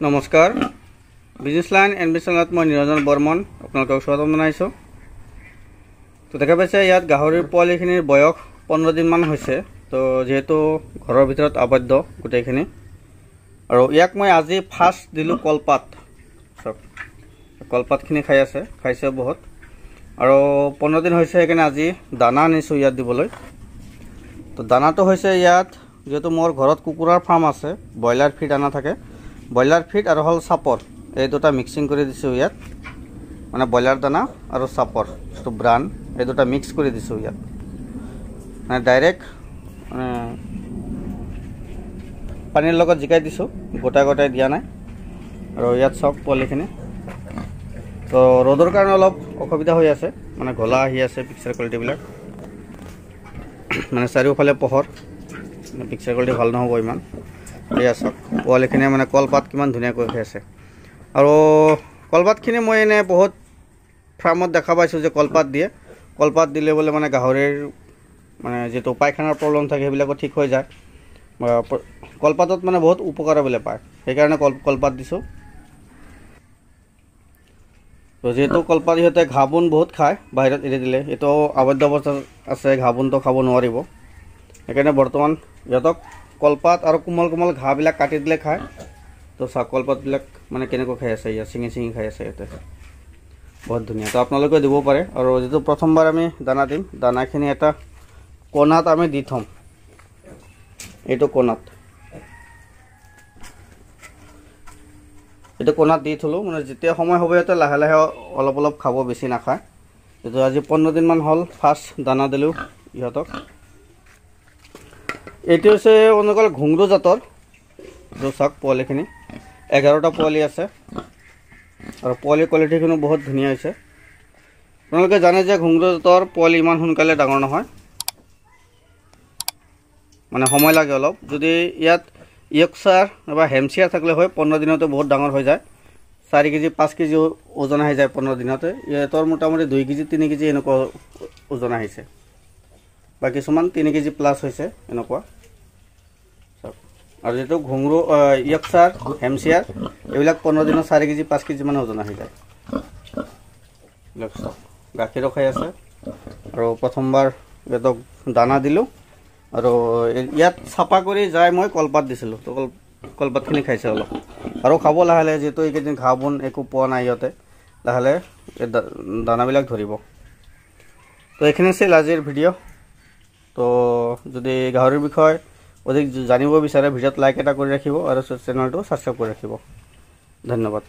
নমস্কাৰ business line NB চেনেলত মই নিৰঞ্জন বৰ্মন আপোনালোকক স্বাগতম জনাইছোঁ। তো দেখা পাইছে ইয়াত গাহৰিৰ পোৱালিখিনিৰ বয়স 15 দিনমান হৈছে। তো যেহেতু ঘৰৰ ভিতৰত আবদ্ধ গোটেইখিনি, আৰু ইয়াক মই আজি ফাৰ্ষ্ট দিলোঁ কলপাত। চব কলপাতখিনি খাইছে বহুত, আৰু 15 দিন হৈছে সেইকাৰণে আজি দানা আনিছোঁ ইয়াত দিবলৈ। তো দানাটো হৈছে ইয়াত, যেহেতু মোৰ ঘৰত কুকুৰাৰ ফাৰ্ম আছে, ব্ৰইলাৰ ফিড আনা থাকে, ব্ৰইলাৰ ফিড আৰু হ'ল চাপৰ, এই দুটা মিক্সিং কৰি দিছোঁ ইয়াত। মানে ব্ৰইলাৰ দানা আৰু চাপৰ যিটো ব্ৰাণ্ড, এই দুটা মিক্স কৰি দিছোঁ ইয়াত। মানে ডাইৰেক্ট পানীৰ লগত জিকাই দিছোঁ, গোটাই দিয়া নাই। আৰু ইয়াত চব পোৱালিখিনি। তো ৰ'দৰ কাৰণে অলপ অসুবিধা হৈ আছে, মানে ঘোলা আহি আছে পিকচাৰ কোৱালিটিবিলাক। মানে চাৰিওফালে পোহৰ, পিকচাৰ কোৱালিটি ভাল নহ'ব ইমান। এয়া চাওক পোৱালিখিনিয়ে মানে কলপাত কিমান ধুনীয়াকৈ খাই আছে। আৰু কলপাতখিনি মই এনেই বহুত ফাৰ্মত দেখা পাইছোঁ যে কলপাত দিয়ে, কলপাত দিলে বোলে মানে গাহৰিৰ মানে যিটো পায়খানাৰ প্ৰব্লেম থাকে সেইবিলাকো ঠিক হৈ যায়। কলপাতত মানে বহুত উপকাৰ বোলে পায়, সেইকাৰণে কলপাত দিছোঁ। তো যিহেতু কলপাত সিহঁতে ঘাঁহ বন বহুত খায় বাহিৰত এৰি দিলে, এইটো আবদ্ধ অৱস্থাত আছে, ঘাঁহ বনটো খাব নোৱাৰিব। সেইকাৰণে বৰ্তমান সিহঁতক কলপাত আৰু কোমল ঘাঁহবিলাক কাটি দিলে খায়। তো চাওক কলপাতবিলাক মানে কেনেকৈ খাই আছে, ইয়াত ছিঙি খাই আছে ইয়াতে, বহুত ধুনীয়া। তো আপোনালোকে দিব পাৰে। আৰু যিটো প্ৰথমবাৰ আমি দানা দিম, দানাখিনি এটা কোণাত আমি দি থ'ম, এইটো কোণাত দি থ'লোঁ। মানে যেতিয়া সময় হ'ব সিহঁতে লাহে লাহে অলপ খাব, বেছি নাখায়। যিটো আজি 15 দিনমান হ'ল ফাৰ্ষ্ট দানা দিলোঁ ইহঁতক। এইটো হৈছে অনুকল ঘুংৰু জাতৰ। চাওক পোৱালিখিনি 11টা পোৱালি আছে, আৰু পোৱালি কোৱালিটিখিনিও বহুত ধুনীয়া হৈছে। আপোনালোকে জানে যে ঘুংৰু জাতৰ পোৱালি ইমান সোনকালে ডাঙৰ নহয়, মানে সময় লাগে অলপ। যদি ইয়াত ইয়ৰ্কশ্বায়াৰ বা হেম্পশ্বায়াৰ থাকিলে হয় 15 দিনতে বহুত ডাঙৰ হৈ যায়, 4 কেজি 5 কেজি ওজন আহি যায় 15 দিনতে। ইহঁতৰ মোটামুটি 2 কেজি 3 কেজি এনেকুৱা ওজন আহিছে, বা কিছুমান 3 কেজি প্লাছ হৈছে এনেকুৱা। আৰু যিটো ঘুংৰু ইয়ৰ্কশ্বায়াৰ হেম্পশ্বায়াৰ এইবিলাক 15 দিনত 4 কেজি 5 কেজি মান ওজন আহি যায়। এইবিলাক চব গাখীৰো খাই আছে। আৰু প্ৰথমবাৰ ইহঁতক দানা দিলোঁ, আৰু ইয়াত চাফা কৰি যাই মই কলপাত দিছিলোঁ। তো কলপাতখিনি খাইছে অলপ, আৰু খাব লাহে লাহে, যিহেতু এইকেইদিন ঘাঁহ বন একো পোৱা নাই ইহঁতে, লাহে লাহে দানাবিলাক ধৰিব। তো এইখিনি আছিল আজিৰ ভিডিঅ'। তো যদি গাহৰিৰ বিষয়ে অধিক জানিব বিচাৰে, ভিডিঅ'ত লাইক এটা কৰি ৰাখিব, আৰু চেনেলটো ছাবস্ক্ৰাইব কৰি ৰাখিব। ধন্যবাদ।